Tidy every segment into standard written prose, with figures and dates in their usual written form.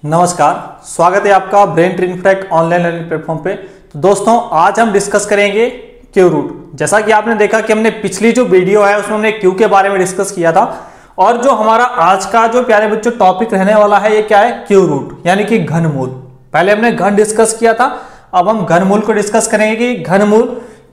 नमस्कार, स्वागत है आपका brain training track online learning platform पे। तो दोस्तों आज हम डिस्कस करेंगे क्यू रूट। जैसा कि आपने देखा कि हमने पिछली जो वीडियो है उसमें हमने क्यू के बारे में डिस्कस किया था, और जो हमारा आज का जो प्यारे बच्चों टॉपिक रहने वाला है ये क्या है, क्यू रूट यानी कि घनमूल। पहले हमने घन डिस्कस किया था, अब हम घनमूल को डिस्कस करेंगे कि घनमूल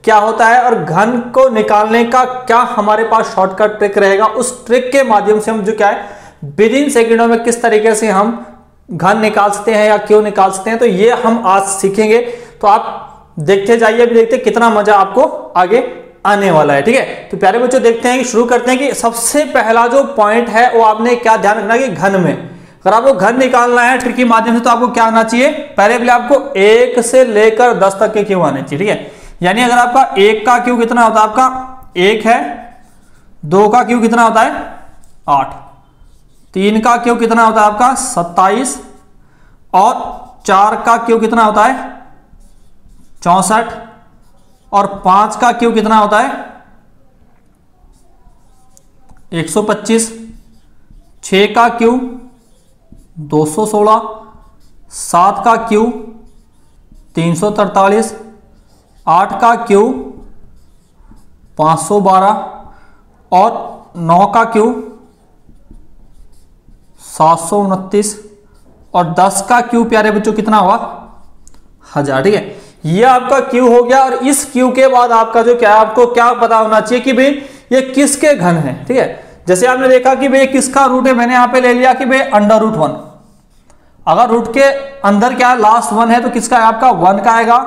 क्या होता है और घन को निकालने का क्या हमारे पास शॉर्टकट ट्रिक रहेगा। उस ट्रिक के माध्यम से हम जो क्या है विद इन सेकेंडों में किस तरीके से हम घन निकाल सकते हैं या क्यों निकाल सकते हैं, तो ये हम आज सीखेंगे। तो आप देखते जाइए, अभी देखते हैं कितना मजा आपको आगे आने वाला है। ठीक है, तो प्यारे बच्चों देखते हैं कि शुरू करते हैं कि सबसे पहला जो पॉइंट है वो आपने क्या ध्यान रखना कि घन में अगर आपको घन निकालना है ट्रिक के माध्यम से तो आपको क्या आना चाहिए, पहले आपको 1 से लेकर 10 तक के क्यू आने चाहिए। ठीक है, यानी अगर आपका 1 का क्यू कितना होता है, आपका 1 है, 2 का क्यू कितना होता है 8, 3 का क्यू कितना होता है आपका 27, और 4 का क्यू कितना होता है 64, और 5 का क्यू कितना होता है 125, 6 का क्यू 216, 7 का क्यू 343, 8 का क्यू 512, और 9 का क्यू 729, और 10 का क्यू प्यारे बच्चों कितना हुआ 1000। ठीक है, ये आपका क्यू हो गया। और इस क्यू के बाद आपका जो क्या है आपको क्या पता होना चाहिए कि भाई ये किसके घन है। ठीक है, जैसे आपने देखा कि भाई किसका रूट है, मैंने यहां पे ले लिया कि भाई √1। अगर रूट के अंदर क्या है लास्ट 1 है तो किसका है आपका 1 का आएगा।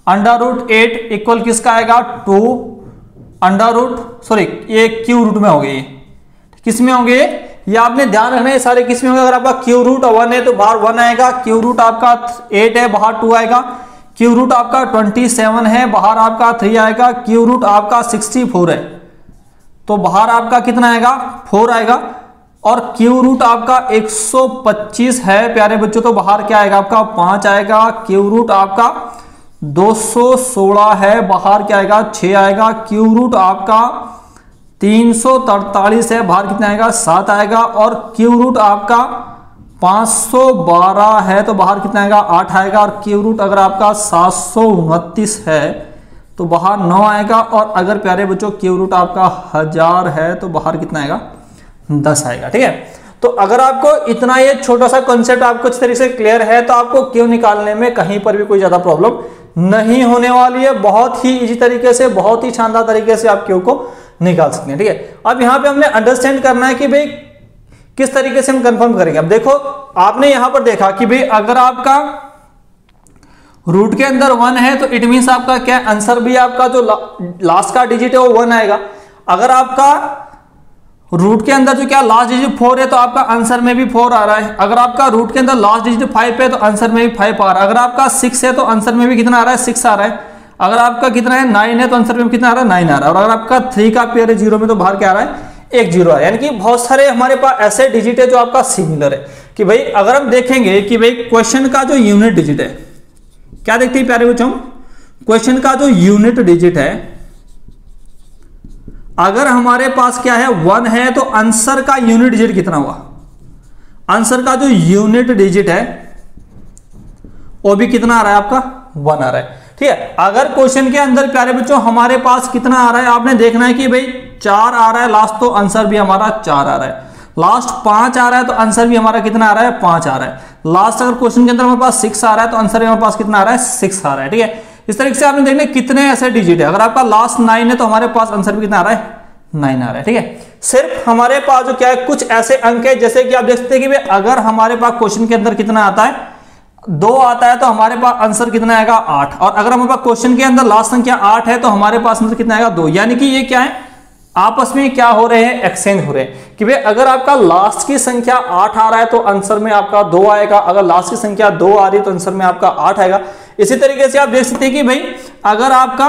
√8 इक्वल किसका आएगा 2 सॉरी ये क्यू रूट में हो गए, किस में होंगे ये आपने ध्यान रखना है, सारे किस में होंगे। अगर आपका क्यू रूट 1 है तो बाहर 1 आएगा, क्यू रूट आपका 8 है बाहर 2 आएगा, क्यू रूट आपका 27 है बाहर आपका 3 आएगा, क्यू रूट आपका 64 है तो बाहर आपका कितना आएगा 4 आएगा, और क्यू रूट आपका 125 है प्यारे बच्चों तो बाहर क्या आएगा आपका 5 आएगा, क्यू रूट आपका 216 है बाहर क्या आएगा 6 आएगा, क्यू रूट आपका 343 है बाहर कितना आएगा 7 आएगा, और क्यू रूट आपका 512 है तो बाहर कितना आएगा 8 आएगा, और क्यू रूट अगर आपका 729 है तो बाहर 9 आएगा, और अगर प्यारे बच्चों क्यू रूट आपका 1000 है तो बाहर कितना आएगा 10 आएगा। ठीक है, तो अगर आपको इतना ये छोटा सा कॉन्सेप्ट आपको अच्छी तरीके से क्लियर है तो आपको क्यू निकालने में कहीं पर भी कोई ज्यादा प्रॉब्लम नहीं होने वाली है। बहुत ही इजी तरीके से, बहुत ही शानदार तरीके से आप क्यू को निकाल सकते हैं। ठीक है, अब यहां पे हमने अंडरस्टैंड करना है कि भाई किस तरीके से हम कंफर्म करेंगे। अब देखो आपने यहां पर देखा कि भाई अगर आपका रूट के अंदर 1 है तो इट मींस आपका क्या आंसर भी आपका जो लास्ट का डिजिट है वो 1 आएगा। अगर आपका रूट के अंदर जो क्या लास्ट डिजिट 4 है तो आपका आंसर में भी 4 आ रहा है। अगर आपका रूट के अंदर लास्ट डिजिट 5 है तो आंसर में भी 5 आ रहा है। अगर आपका 6 है तो आंसर में भी कितना आ रहा है 6 आ रहा है। अगर आपका कितना है 9 है तो आंसर में कितना आ रहा है 9 आ रहा है। और अगर आपका 3 का पेयर है 0 में तो बाहर क्या आ रहा है 1 0 आ रहा है। यानी कि बहुत सारे हमारे पास ऐसे डिजिट है जो आपका सिमिलर है कि भाई अगर हम देखेंगे कि भाई क्वेश्चन का जो यूनिट डिजिट है, क्या देखते हैं प्यारे बच्चों, क्वेश्चन का जो यूनिट डिजिट है अगर हमारे पास क्या है 1 है तो आंसर का यूनिट डिजिट कितना हुआ, आंसर का जो यूनिट डिजिट है वो भी कितना आ रहा है आपका 1 आ रहा है। ठीक है, अगर क्वेश्चन के अंदर प्यारे बच्चों हमारे पास कितना आ रहा है, आपने देखना है कि भाई 4 आ रहा है लास्ट तो आंसर भी हमारा 4 आ रहा है, लास्ट 5 आ रहा है तो आंसर भी हमारा कितना आ रहा है 5 आ रहा है, लास्ट अगर क्वेश्चन के अंदर हमारे पास 6 आ रहा है तो आंसर भी हमारे पास कितना आ रहा है 6 आ रहा है। ठीक है, इस तरीके से आपने देखना कितने ऐसे डिजिट है। अगर आपका लास्ट 9 है तो हमारे पास आंसर भी कितना आ रहा है 9 आ रहा है। ठीक है, सिर्फ हमारे पास जो क्या है कुछ ऐसे अंक है जैसे कि आप देख सकते हैं कि अगर हमारे पास क्वेश्चन के अंदर कितना आता है 2 आता है तो हमारे पास आंसर कितना आएगा 8, और अगर हमारे पास क्वेश्चन के अंदर लास्ट संख्या 8 है तो हमारे पास आंसर कितना आएगा 2। यानी कि ये क्या है आपस में क्या हो रहे हैं एक्सचेंज हो रहे हैं कि भाई अगर आपका लास्ट की संख्या 8 आ रहा है तो आंसर में आपका 2 आएगा, अगर लास्ट की संख्या 2 आ रही है तो आंसर में आपका 8 आएगा। इसी तरीके से आप देख सकते हैं कि भाई अगर आपका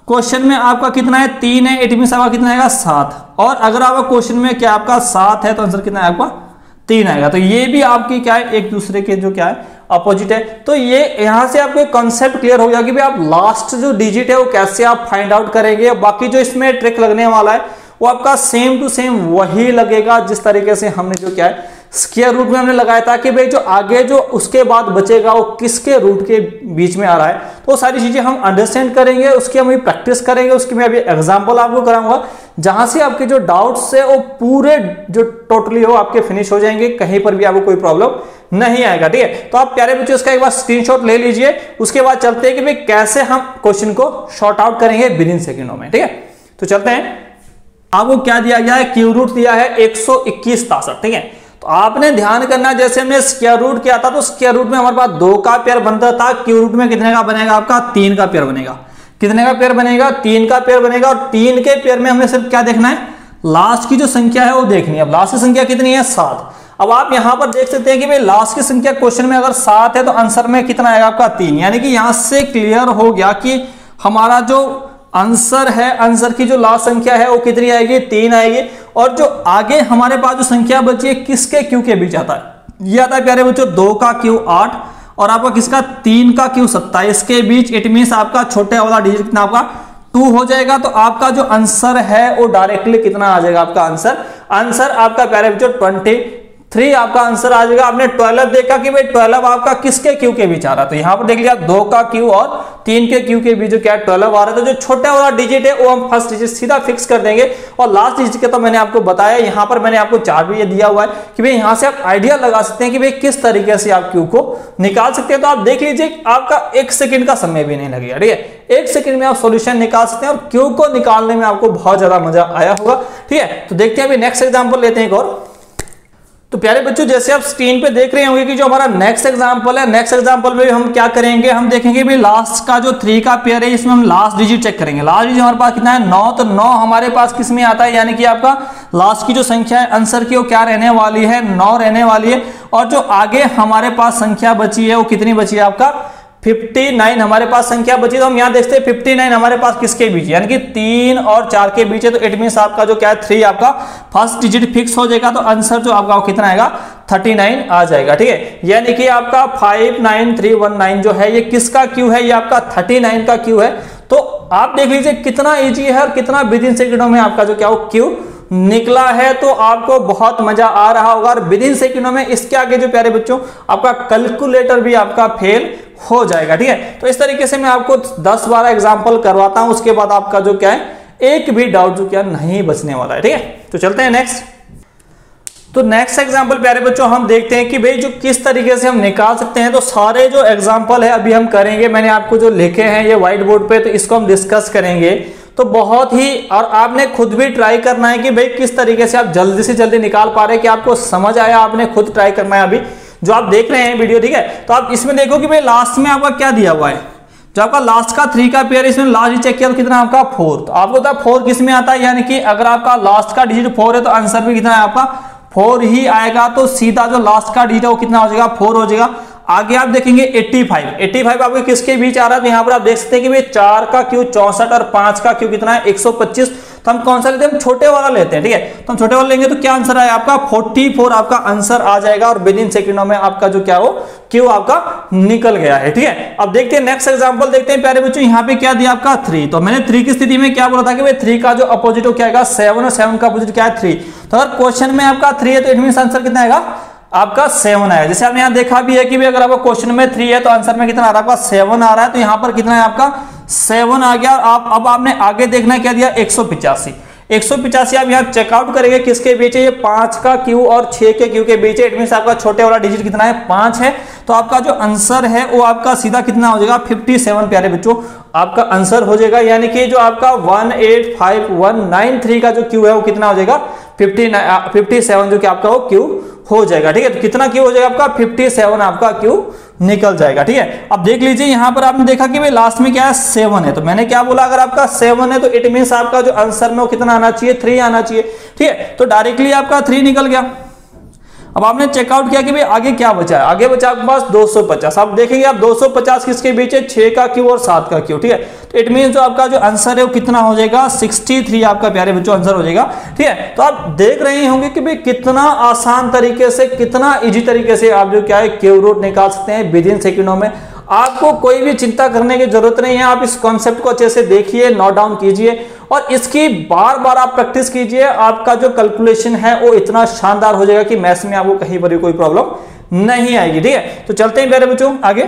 क्वेश्चन में आपका कितना है 3 है इट मींस आपका कितना आएगा 7, और अगर आपका क्वेश्चन में क्या आपका 7 है तो आंसर कितना है आपका 3 आएगा। तो ये भी आपकी क्या है एक दूसरे के जो क्या है अपोजिट है। तो ये यहां से आपको कॉन्सेप्ट क्लियर हो गया कि भाई आप लास्ट जो डिजिट है वो कैसे आप फाइंड आउट करेंगे। बाकी जो इसमें ट्रिक लगने वाला है वो आपका सेम टू सेम वही लगेगा जिस तरीके से हमने जो क्या है स्क्वायर रूट में हमने लगाया था कि भाई जो आगे जो उसके बाद बचेगा वो किसके रूट के बीच में आ रहा है। तो सारी चीजें हम अंडरस्टैंड करेंगे, उसकी हम प्रैक्टिस करेंगे, उसकी मैं अभी एग्जांपल आपको कराऊंगा, जहां से आपके जो डाउट्स है वो पूरे जो टोटली हो आपके फिनिश हो जाएंगे, कहीं पर भी आपको कोई प्रॉब्लम नहीं आएगा। ठीक है, तो आप प्यारे बच्चों इसका एक बार स्क्रीनशॉट ले लीजिए, उसके बाद चलते हैं कि भाई कैसे हम क्वेश्चन को शॉर्ट आउट करेंगे विद इन सेकेंडों में। ठीक है, तो चलते हैं। आपको क्या दिया गया है, क्यू रूट दिया है 121 ठीक है। तो आपने ध्यान करना, जैसे हमने स्क्वायर रूट किया था तो स्क्वायर रूट में हमारे पास 2 का पेयर बनता था, क्यू रूट में कितने का बनेगा आपका 3 का पेयर बनेगा। कितने का पेयर बनेगा 3 का पेयर बनेगा। और 3 के पेयर में हमने सिर्फ क्या देखना है, लास्ट की जो संख्या है वो देखनी है। अब लास्ट की संख्या कितनी है 7। अब आप यहां पर देख सकते हैं कि भाई लास्ट की संख्या क्वेश्चन में अगर 7 है तो आंसर में कितना आएगा आपका 3, यानी कि यहां से क्लियर हो गया कि हमारा जो आंसर है, आंसर की जो लास्ट संख्या है वो कितनी आएगी 3 आएगी। और जो आगे हमारे पास जो संख्या बची है किसके क्यू के बीच आता है, ये आता है प्यारे बच्चों 2 का क्यू 8 और आपका किसका 3 का क्यू 27 के बीच। इट मींस आपका छोटे वाला डिजिट कितना आपका 2 हो जाएगा। तो आपका जो आंसर है वो डायरेक्टली कितना आ जाएगा आपका आंसर आपका प्यारे बच्चों 23 आपका आंसर आ जाएगा। आपने 12 देखा कि भाई 12 आपका किसके क्यू के बीच आ रहा है, तो यहां पर देख लिया 2 का क्यू और 3 के क्यू के बीच जो क्या 12 आ रहा है। तो जो छोटा वाला डिजिट है वो हम फर्स्ट डिजिट सीधा फिक्स कर देंगे। और लास्ट डिजिट के तो मैंने आपको बताया, यहां पर मैंने आपको चार्ट भी ये दिया हुआ है कि भाई यहां से आप आइडिया लगा सकते हैं कि भाई किस तरीके से आप क्यू को निकाल सकते हैं। तो आप देख लीजिए आपका 1 सेकंड का समय भी नहीं लगेगा। ठीक है, 1 सेकंड में आप सॉल्यूशन निकाल सकते हैं और क्यू को निकालने में आपको बहुत ज्यादा मजा आया होगा। ठीक है, तो देखते हैं अभी नेक्स्ट एग्जांपल लेते हैं एक और। तो प्यारे बच्चों जैसे आप स्क्रीन पे देख रहे होंगे कि जो हमारा नेक्स्ट एग्जांपल है, नेक्स्ट एग्जांपल में हम क्या करेंगे, हम देखेंगे भी लास्ट का जो 3 का पेयर है इसमें हम लास्ट डिजिट चेक करेंगे। लास्ट डिजिट हमारे पास कितना है 9, तो 9 हमारे पास किस में आता है, यानी कि आपका लास्ट की जो संख्या है आंसर की वो क्या रहने वाली है 9 रहने वाली है। और जो आगे हमारे पास संख्या बची है वो कितनी बची है आपका 59 हमारे पास संख्या बची। तो हम यहां देखते हैं 59 हमारे पास किसके बीच, यानी कि 3 और 4 के बीच है। तो इट मींस आपका जो क्या है 3 आपका फर्स्ट डिजिट फिक्स हो जाएगा। तो आंसर जो आपका कितना आएगा 39 आ जाएगा। ठीक है, यानी कि आपका 59319 जो है ये किसका क्यू है, ये आपका 39 का क्यू है। तो आप देख लीजिए कितना इजी है और कितना विद इन सेकंडों में आपका जो क्या हो क्यू निकला है। तो आपको बहुत मजा आ रहा होगा। और विद इन सेकंडों में इसके आगे जो प्यारे बच्चों आपका कैलकुलेटर भी आपका फेल हो जाएगा। ठीक है, तो इस तरीके से मैं आपको 10-12 एग्जांपल करवाता हूं, उसके बाद आपका जो क्या है एक भी डाउट जो क्या नहीं बचने वाला है। ठीक है, तो चलते हैं नेक्स्ट। तो नेक्स्ट एग्जांपल प्यारे बच्चों हम देखते हैं कि भाई जो किस तरीके से हम निकाल सकते हैं। तो सारे जो एग्जांपल है अभी हम करेंगे, मैंने आपको जो लिखे हैं ये व्हाइट बोर्ड पे, तो इसको हम डिस्कस करेंगे। तो बहुत ही, और आपने खुद भी ट्राई करना है कि भाई किस तरीके से आप जल्दी से जल्दी निकाल पा रहे हैं, कि आपको समझ आया, आपने खुद ट्राई करना है अभी जो आप देख रहे हैं वीडियो। ठीक है, तो आप इसमें देखो कि भाई लास्ट में आपका क्या दिया हुआ है, जो आपका लास्ट का 3 का पेयर इसमें लास्ट चेक किया तो कितना आपका 4। तो आपको पता 4 किस में आता है, यानी कि अगर आपका लास्ट का डिजिट 4 है तो आंसर भी कितना है आपका 4 ही आएगा। तो सीधा जो लास्ट का डिजिट है वो कितना हो जाएगा 4 हो जाएगा। आगे आप देखेंगे 85 आपके किसके बीच आ रहा है, तो यहां पर आप देख सकते हैं कि भाई 4 का क्यू 64 और 5 का क्यू कितना है 125। तो हम कौन सा लेते हैं, हम छोटे वाला लेते हैं। ठीक है, तो हम छोटे वाला लेंगे तो क्या आंसर आया आपका 44 आपका आंसर आ जाएगा। और विद इन सेकंडों में आपका जो क्या हो क्यू आपका निकल गया है। ठीक है, अब देखते हैं नेक्स्ट एग्जांपल देखते हैं प्यारे बच्चों। यहाँ पे क्या दिया आपका 3, तो मैंने 3 की स्थिति में क्या बोला था कि भाई 3 का जो अपोजिट हो क्या आएगा 7 और 7 का अपोजिट क्या है 3। तो अगर क्वेश्चन में आपका 3 है तो इट मींस आंसर कितना आएगा आपका 7 आएगा। जैसे आपने यहां देखा भी है कि भाई अगर आपका क्वेश्चन में 3 है तो आंसर में कितना आ रहा है आपका 7 आ रहा है। तो यहां पर कितना है आपका 7 आ गया। आप अब आपने आगे देखना क्या दिया 185 आप यहां चेकआउट करेंगे किसके बीच है, ये 5 का क्यू और 6 के क्यू के बीच है। इट मींस आपका छोटे वाला डिजिट कितना है 5 है। तो आपका जो आंसर है वो आपका सीधा कितना हो जाएगा 57 प्यारे बच्चों आपका आंसर हो जाएगा। यानी कि जो आपका 185193 का जो क्यू है वो कितना हो जाएगा 57 जो कि आपका वो क्यू हो जाएगा। ठीक है, तो कितना क्यू हो जाएगा आपका 57 आपका क्यू निकल जाएगा। ठीक है, अब देख लीजिए यहां पर आपने देखा कि भाई लास्ट में क्या है 7 है। तो मैंने क्या बोला, अगर आपका 7 है तो इट मींस आपका जो आंसर में वो कितना आना चाहिए 3 आना चाहिए। ठीक है, तो डायरेक्टली आपका 3 निकल गया। अब आपने चेकआउट किया कि भाई आगे क्या बचा है, आगे बचा आपके पास 250। आप देखेंगे आप 250 किसके बीच है 6 का क्यू और 7 का क्यू। ठीक है, तो इट मींस जो आपका जो आंसर है वो कितना हो जाएगा 63 आपका प्यारे बच्चों आंसर हो जाएगा। ठीक है, तो आप देख रहे होंगे कि भाई कितना आसान तरीके से, कितना इजी तरीके से आप जो क्या है क्यू रूट निकाल सकते हैं विद इन सेकंडों में। आपको कोई भी चिंता करने की जरूरत नहीं है। आप इस कॉन्सेप्ट को अच्छे से देखिए, नोट डाउन कीजिए और इसकी बार बार आप प्रैक्टिस कीजिए, आपका जो कैलकुलेशन है वो इतना शानदार हो जाएगा कि मैथ्स में आपको कहीं पर भी कोई प्रॉब्लम नहीं आएगी। ठीक है, तो चलते हैं प्यारे बच्चों आगे।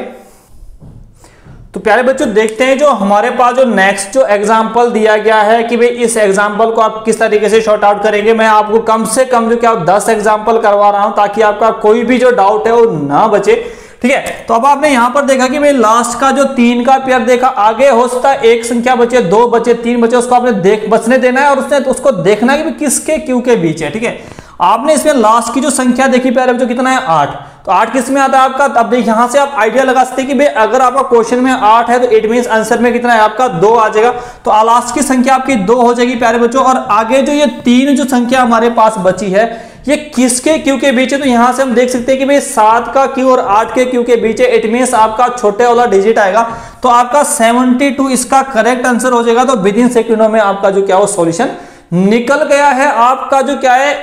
तो प्यारे बच्चों देखते हैं जो हमारे पास जो नेक्स्ट जो एग्जांपल दिया गया है कि भाई इस एग्जांपल को आप किस तरीके से शॉर्ट आउट करेंगे। मैं आपको कम से कम जो क्या 10 एग्जांपल करवा रहा हूं ताकि आपका कोई भी जो डाउट है वो ना बचे। ठीक है, तो अब आपने यहां पर देखा कि भाई लास्ट का जो 3 का पेयर देखा, आगे हो सकता है एक संख्या बचे, 2 बचे, 3 बचे, उसको आपने बचने देना है और उसने उसको देखना है कि किसके क्यू के बीच है। ठीक है, आपने इसमें लास्ट की जो संख्या देखी प्यारे बच्चों कितना है 8, तो 8 किस में आता है आपका। अब देखिए यहां से आप आइडिया लगा सकते हैं कि भाई अगर आपका क्वेश्चन में 8 है तो इट मींस आंसर में कितना है आपका 2 आ जाएगा, तो लास्ट की संख्या आपकी 2 हो जाएगी प्यारे बच्चों। और आगे जो ये 3 जो संख्या हमारे पास बची है ये किसके क्यू के बीच है, तो यहां से हम देख सकते हैं कि भाई 7 का क्यू और 8 के क्यू के बीच है, इट मींस आपका छोटे वाला डिजिट आएगा, तो आपका 72 इसका करेक्ट आंसर हो जाएगा। तो विद इन सेकेंडों में आपका जो क्या वो सॉल्यूशन निकल गया है। आपका जो क्या है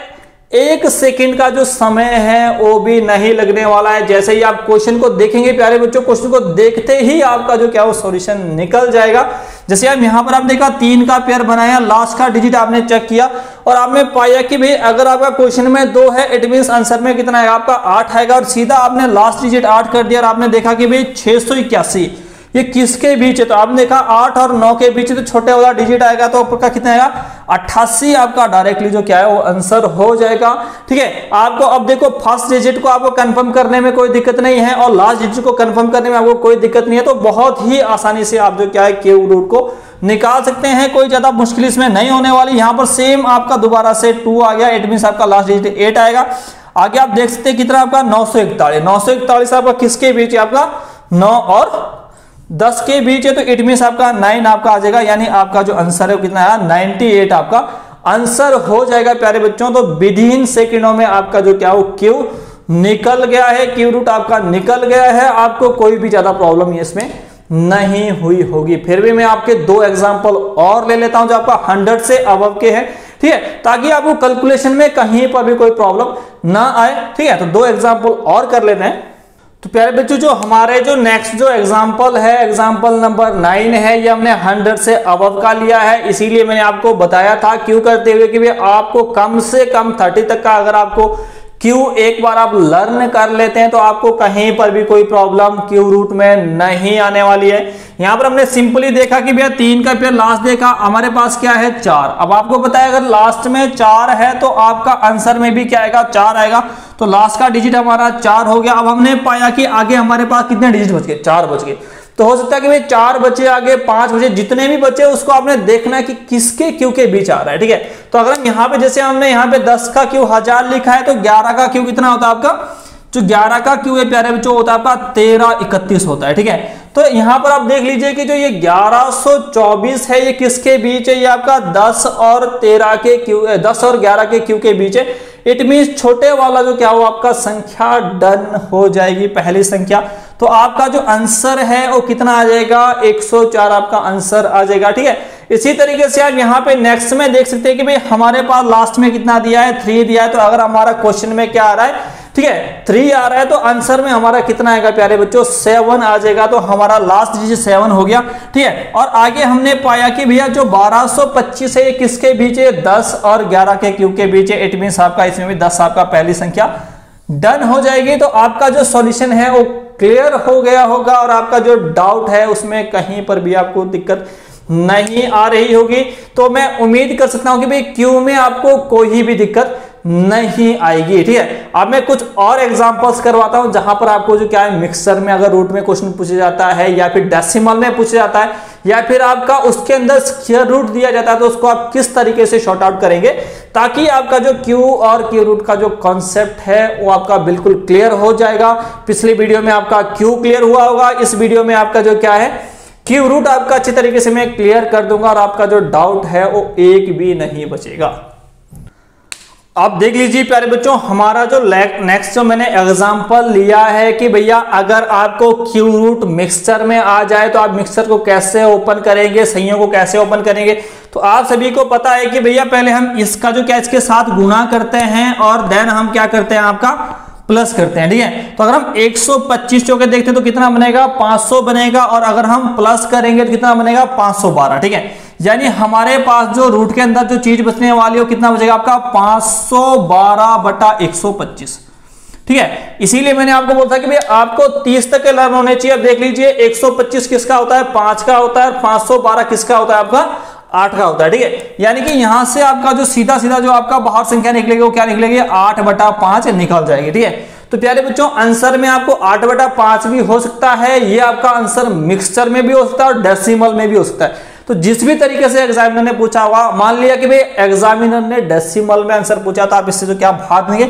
1 सेकंड का जो समय है वो भी नहीं लगने वाला है। जैसे ही आप क्वेश्चन को देखेंगे प्यारे बच्चों, क्वेश्चन को देखते ही आपका जो क्या वो सॉल्यूशन निकल जाएगा। जैसे आप यहां पर आप देखा 3 का पेयर बनाया, लास्ट का डिजिट आपने चेक किया और आपने पाया कि भाई अगर आपका क्वेश्चन में 2 है इट मींस आंसर में कितना आएगा आपका 8 आएगा, और सीधा आपने लास्ट डिजिट 8 कर दिया और आपने देखा कि भाई 681 ये किसके बीच है, तो आपने देखा 8 और 9 के बीच है, तो छोटे वाला डिजिट आएगा तो आपका कितना आएगा 88 आपका डायरेक्टली जो क्या है वो आंसर हो जाएगा। ठीक है, आपको अब देखो फर्स्ट डिजिट को आपको कंफर्म करने में कोई दिक्कत नहीं है और लास्ट डिजिट को कंफर्म करने में आपको कोई दिक्कत नहीं है, तो बहुत ही आसानी से आप जो क्या है क्यूब रूट को निकाल सकते हैं, कोई ज्यादा मुश्किल इसमें नहीं होने वाली। यहां पर सेम आपका दोबारा से 2 आ गया, इट मींस आपका लास्ट डिजिट 8 आएगा। आगे आप देख सकते हैं कितना आपका 941 आपका किसके बीच है आपका 9 और 10 के बीच है, तो इट मींस आपका 9 आपका आ जाएगा, यानी आपका जो आंसर है वो कितना है 98 आपका आंसर हो जाएगा प्यारे बच्चों। तो विद इन सेकेंडों में आपका जो क्या वो क्यू निकल गया है, क्यू रूट आपका निकल गया है, आपको कोई भी ज्यादा प्रॉब्लम इसमें नहीं हुई होगी। फिर भी मैं आपके 2 एग्जांपल और ले लेता हूं जो आपका 100 से अबव के हैं। ठीक है, ताकि आपको कैलकुलेशन में कहीं पर भी कोई प्रॉब्लम ना आए। ठीक है, तो 2 एग्जांपल और कर लेते हैं। तो प्यारे बच्चों जो हमारे जो नेक्स्ट जो एग्जांपल है एग्जांपल नंबर 9 है, ये हमने 100 से अबव का लिया है, इसीलिए मैंने आपको बताया था क्यों करते हुए कि भाई आपको कम से कम 30 तक का अगर आपको क्यू एक बार आप लर्न कर लेते हैं तो आपको कहीं पर भी कोई प्रॉब्लम क्यू रूट में नहीं आने वाली है। यहां पर हमने सिंपली देखा कि भैया 3 का पेयर लास्ट देखा, हमारे पास क्या है 4। अब आपको पता है अगर लास्ट में 4 है तो आपका आंसर में भी क्या आएगा 4 आएगा, तो लास्ट का डिजिट हमारा 4 हो गया। अब हमने पाया कि आगे हमारे पास कितने डिजिट बच गए 4 बच गए, तो हो सकता है कि भाई 4 बचे आगे 5 बचे, जितने भी बचे उसको आपने देखना है कि किसके क्यू के बीच आ रहा है। ठीक है, तो अगर हम यहाँ पे जैसे हमने यहाँ पे 10 का क्यू 1000 लिखा है तो 11 का क्यू कितना होता है आपका, जो 11 का क्यू है प्यारे बच्चों होता है आपका 1331 होता है। ठीक है, तो यहां पर आप देख लीजिए कि जो ये 1124 है ये किसके बीच है, ये आपका 10 और 13 के क्यू 10 और 11 के क्यू के बीच है। इट मींस छोटे वाला जो क्या हो आपका संख्या डन हो जाएगी, पहली संख्या। तो आपका जो आंसर है वो कितना आ जाएगा 104 आपका आंसर आ जाएगा। ठीक है, इसी तरीके से आप यहाँ पे नेक्स्ट में देख सकते हैं कि भाई हमारे पास लास्ट में कितना दिया है 3 दिया है, तो अगर हमारा क्वेश्चन में क्या आ रहा है, ठीक है 3 आ रहा है, तो आंसर में हमारा कितना आएगा प्यारे बच्चों 7 आ जाएगा। तो हमारा लास्ट डिजिट 7 हो गया। ठीक है, और आगे हमने पाया कि भैया जो 1225 है ये किसके बीच है, 10 और 11 के क्यू के बीच है। इट मींस आपका इसमें भी 10 आपका पहली संख्या डन हो जाएगी। तो आपका जो सॉल्यूशन है वो क्लियर हो गया होगा और आपका जो डाउट है उसमें कहीं पर भी आपको दिक्कत नहीं आ रही होगी। तो मैं उम्मीद कर सकता हूं कि भाई क्यू में आपको कोई भी दिक्कत नहीं आएगी। ठीक है, अब मैं कुछ और एग्जांपल्स करवाता हूं जहां पर आपको जो क्या है मिक्सर में अगर रूट में क्वेश्चन पूछा जाता है या फिर डेसिमल में पूछा जाता है या फिर आपका उसके अंदर स्क्वायर रूट दिया जाता है, तो उसको आप किस तरीके से शॉर्ट आउट करेंगे ताकि आपका जो क्यू और क्यू रूट का जो कॉन्सेप्ट है वो आपका बिल्कुल क्लियर हो जाएगा। पिछली वीडियो में आपका क्यू क्लियर हुआ होगा, इस वीडियो में आपका जो क्या है क्यू रूट आपका अच्छी तरीके से मैं क्लियर कर दूंगा और आपका जो डाउट है वो एक भी नहीं बचेगा। आप देख लीजिए प्यारे बच्चों, हमारा जो नेक्स्ट जो मैंने एग्जांपल लिया है कि भैया अगर आपको क्यू रूट मिक्सचर में आ जाए तो आप मिक्सचर को कैसे ओपन करेंगे, संयोग को कैसे ओपन करेंगे। तो आप सभी को पता है कि भैया पहले हम इसका जो क्या इसके साथ गुणा करते हैं और देन हम क्या करते हैं आपका प्लस करते हैं। ठीक है, तो अगर हम 125 चौके देखते हैं तो कितना बनेगा 500 बनेगा, और अगर हम प्लस करेंगे तो कितना बनेगा 512। ठीक है, यानी हमारे पास जो रूट के अंदर जो चीज बचने वाली है कितना बचेगा आपका 512/125। ठीक है, इसीलिए मैंने आपको बोला था कि भाई आपको 30 तक के लर्न होने चाहिए। अब देख लीजिए 125 किसका होता है, 5 का होता है, 512 किसका होता है आपका 8 का होता है। ठीक है, यानी कि यहां से आपका जो सीधा सीधा जो आपका बाहर संख्या निकलेगी वो क्या निकलेगी 8/5 निकल जाएगी। ठीक है, तो प्यारे बच्चों आंसर में आपको 8/5 भी हो सकता है, ये आपका आंसर मिक्सचर में भी हो सकता है और डेसिमल में भी हो सकता है। तो जिस भी तरीके से एग्जामिनर ने पूछा हुआ, मान लिया कि भाई एग्जामिनर ने डेसिमल में आंसर पूछा था, आप इससे जो क्या भाग देंगे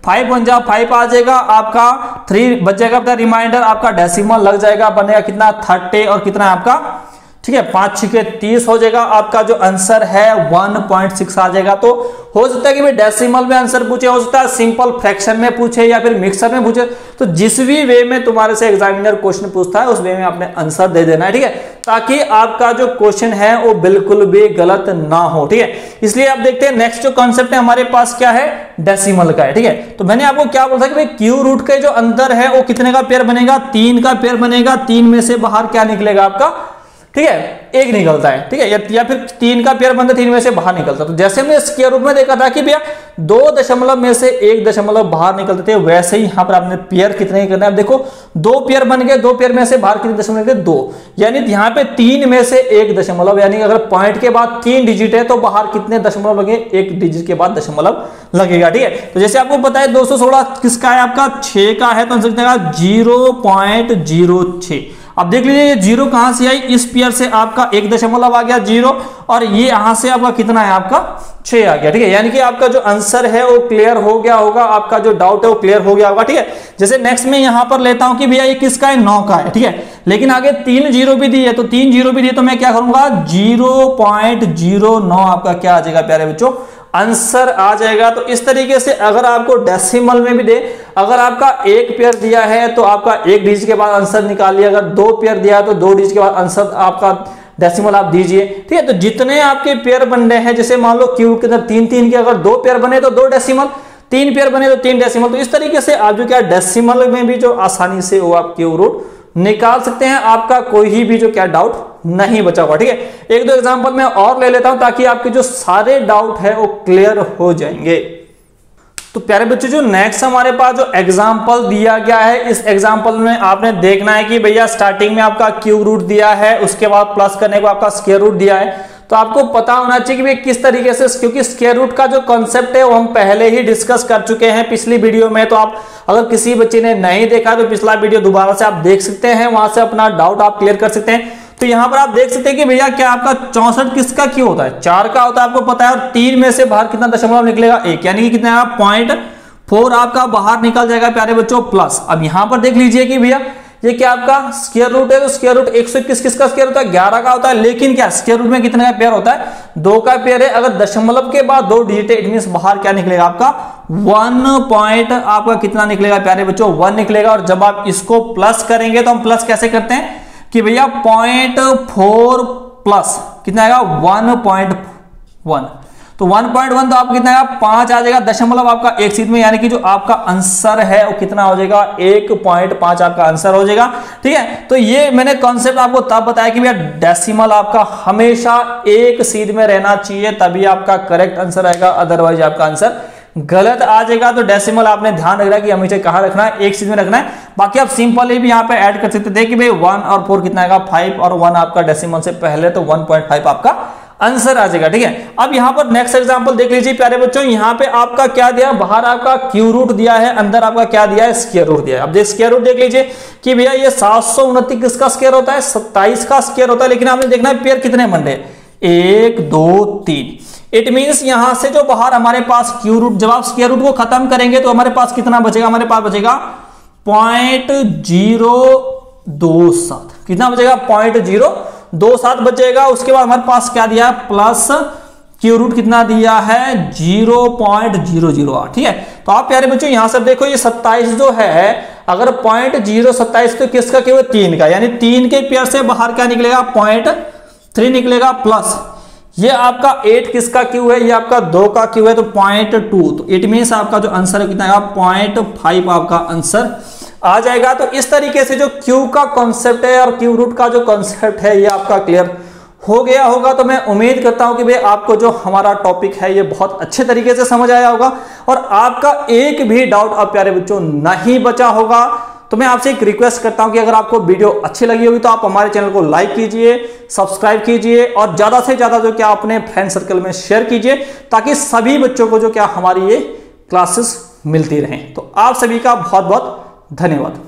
5 1 जा 5 आ जाएगा, आपका 3 बच जाएगा, रिमाइंडर आपका डेसिमल लग जाएगा, बनेगा कितना 30 और कितना है आपका, ठीक है 5 6 30 हो जाएगा। आपका जो आंसर है 1.6 आ जाएगा। तो हो सकता है कि भाई डेसिमल में आंसर पूछे, हो सकता है सिंपल फ्रैक्शन में पूछे या फिर मिक्सर में पूछे। तो जिस भी वे में तुम्हारे से एग्जामिनर क्वेश्चन पूछता है उस वे में आपने आंसर दे देना है। ठीक है, ताकि आपका जो क्वेश्चन है वो बिल्कुल भी गलत ना हो। ठीक है, इसलिए आप देखते हैं नेक्स्ट जो कॉन्सेप्ट है हमारे पास क्या है, डेसिमल का है। ठीक है, तो मैंने आपको क्या बोला था कि भाई क्यू रूट के जो अंदर है वो कितने का पेयर बनेगा, 3 का पेयर बनेगा। 3 में से बाहर क्या निकलेगा आपका, ठीक है 1 निकलता है। ठीक है, या फिर 3 का पेयर बनता है, 3 में से बाहर निकलता है। तो जैसे हमने स्क्वायर रूट में देखा था कि भैया 2 दशमलव में से 1 दशमलव बाहर निकलते थे, वैसे ही यहां पर आपने पेयर कितने करना है। अब देखो 2 पेयर बन गए, 2 पेयर में से बाहर कितने दशमलव निकले 2, यानी यहाँ पे 3 में से 1 दशमलव, यानी अगर पॉइंट के बाद 3 डिजिट है तो बाहर कितने दशमलव लगे, 1 डिजिट के बाद दशमलव लगेगा। ठीक है, तो जैसे आपको पता है 216 किसका है आपका 6 का है, तो हम सकते हैं 0.06। अब देख लीजिए ये 0 कहां से आई, इस पेयर से आपका 1 दशमलव आ गया 0 और ये यहां से आपका कितना है आपका 6 आ गया। ठीक है, यानी कि आपका जो आंसर है वो क्लियर हो गया होगा, आपका जो डाउट है वो क्लियर हो गया होगा। ठीक है, जैसे नेक्स्ट में यहां पर लेता हूं कि भैया ये किसका है 9 का है। ठीक है, लेकिन आगे 3 0 भी दी है, तो 3 0 भी दी तो मैं क्या करूंगा 0.09 आपका क्या आ जाएगा प्यारे बच्चों आंसर आ जाएगा। तो इस तरीके से अगर आपको डेसिमल में भी दे, अगर आपका 1 पेयर दिया है तो आपका 1 डिजिट के बाद आंसर निकालिए, अगर 2 पेयर दिया है तो 2 डिजिट के बाद आंसर आपका डेसिमल आप दीजिए। ठीक है, तो जितने आपके पेयर बन रहे हैं, जैसे मान लो क्यू के अंदर 3 के अगर 2 पेयर बने तो 2 डेसिमल, 3 पेयर बने तो 3 डेसिमल। तो इस तरीके से आप जो क्या डेसिमल में भी जो आसानी से वो आप क्यू रूट निकाल सकते हैं, आपका कोई भी जो क्या डाउट नहीं बचा हुआ। ठीक है, 1-2 एग्जांपल मैं और ले लेता हूं ताकि आपके जो सारे डाउट है वो क्लियर हो जाएंगे। तो प्यारे बच्चों जो नेक्स्ट हमारे पास जो एग्जांपल दिया गया है, इस एग्जांपल में आपने देखना है कि भैया स्टार्टिंग में आपका क्यूब रूट दिया है, उसके बाद प्लस करने को आपका स्क्वायर रूट दिया है। तो आपको पता होना चाहिए कि भाई किस तरीके से, क्योंकि स्क्वायर रूट का जो कॉन्सेप्ट है वो हम पहले ही डिस्कस कर चुके हैं पिछली वीडियो में। तो आप अगर किसी बच्चे ने नहीं देखा तो पिछला वीडियो दोबारा से आप देख सकते हैं, वहां से अपना डाउट आप क्लियर कर सकते हैं। तो यहां पर आप देख सकते हैं कि भैया क्या आपका 64 किसका क्यों होता है, 4 का होता है आपको पता है, और 3 में से बाहर कितना दशमलव निकलेगा 1, यानी कि कितना 0.4 आपका बाहर निकल जाएगा प्यारे बच्चों प्लस। अब यहां पर देख लीजिए कि भैया ये क्या आपका स्क्वायर रूट है, तो स्क्वायर रूट 121 किसका स्क्वायर होता है 11 का होता है, लेकिन क्या स्क्वायर रूट में कितने का पेयर होता है 2 का पेयर है। अगर दशमलव के बाद 2 डिजिट है, इट मींस बाहर क्या निकलेगा आपका 1 पॉइंट आपका कितना निकलेगा प्यारे बच्चों 1 निकलेगा। और जब आप इसको प्लस करेंगे तो हम प्लस कैसे करते हैं कि भैया 0.4 प्लस कितना आएगा 1.1, तो 1.1 तो आपको कितना आएगा 5 आ जाएगा, दशमलव आपका एक सीध में, यानी कि जो आपका आंसर है वो कितना हो जाएगा 1.5 आपका आंसर हो जाएगा। ठीक है, तो ये मैंने कॉन्सेप्ट आपको तब बताया कि भैया डेसिमल आपका हमेशा एक सीध में रहना चाहिए, तभी आपका करेक्ट आंसर आएगा, अदरवाइज आपका आंसर गलत आ जाएगा। तो डेसिमल आपने ध्यान रखना है कि हमेशा कहां रखना है, एक सीध में रखना है। बाकी आप सिंपली भी यहां पे ऐड कर सकते थे कि भाई 1 और 4 कितना आएगा 5, और 1 आपका डेसिमल से पहले, तो 1.5 आपका आंसर आ जाएगा। ठीक है, अब यहां पर नेक्स्ट एग्जांपल देख लीजिए प्यारे बच्चों, यहां पे आपका क्या दिया, बाहर आपका क्यू रूट दिया है, अंदर आपका क्या दिया है स्क्वायर रूट दिया है। अब देख स्क्वायर रूट देख लीजिए कि भैया ये 729 किसका स्क्वायर होता है 27 का स्क्वायर होता है, लेकिन आपने देखना है पेयर कितने बन रहे 1 2 3। इट मींस यहां से जो बाहर हमारे पास क्यू रूट, जब आप स्क्वायर रूट को खत्म करेंगे तो हमारे पास कितना बचेगा, हमारे पास बचेगा 0.027, कितना बचेगा 0.027 बचेगा। उसके बाद हमारे पास क्या दिया है प्लस क्यू रूट कितना दिया है 0.008। ठीक है, तो आप प्यारे बच्चों यहां से देखो ये 27 जो है, अगर 0.027 तो किसका क्यू है 3 का, यानी 3 के पेयर से बाहर क्या निकलेगा 0.3 निकलेगा, प्लस ये आपका 8 किसका क्यू है, ये आपका 2 का क्यू है, तो 0.2, तो इट मींस आपका जो आंसर है कितना आएगा 0.5 आपका आंसर आ जाएगा। तो इस तरीके से जो क्यू का कॉन्सेप्ट है और क्यू रूट का जो कॉन्सेप्ट है ये आपका क्लियर हो गया होगा। तो मैं उम्मीद करता हूं कि भाई आपको जो हमारा टॉपिक है ये बहुत अच्छे तरीके से समझ आया होगा और आपका एक भी डाउट अब प्यारे बच्चों नहीं बचा होगा। तो मैं आपसे एक रिक्वेस्ट करता हूं कि अगर आपको वीडियो अच्छी लगी होगी तो आप हमारे चैनल को लाइक कीजिए, सब्सक्राइब कीजिए और ज्यादा से ज्यादा जो क्या अपने फ्रेंड सर्कल में शेयर कीजिए, ताकि सभी बच्चों को जो क्या हमारी ये क्लासेस मिलती रहें। तो आप सभी का बहुत बहुत धन्यवाद।